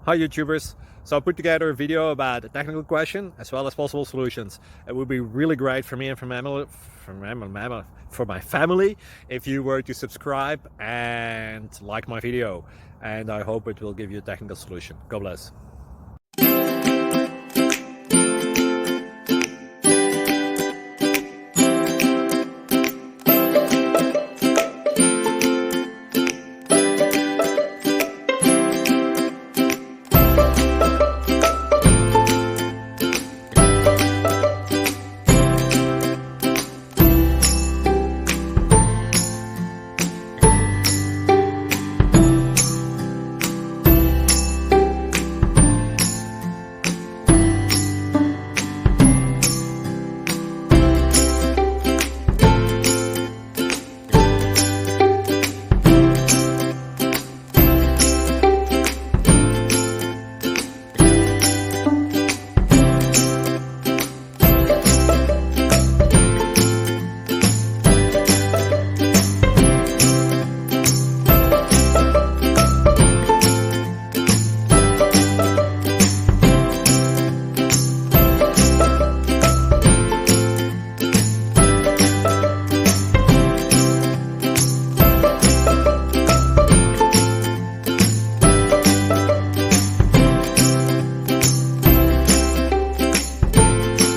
Hi YouTubers! So I put together a video about a technical question as well as possible solutions. It would be really great for me and for my family if you were to subscribe and like my video. And I hope it will give you a technical solution. God bless.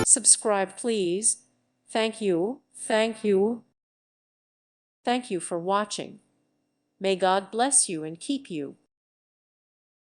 Subscribe, please. Thank you. Thank you. Thank you for watching. May God bless you and keep you.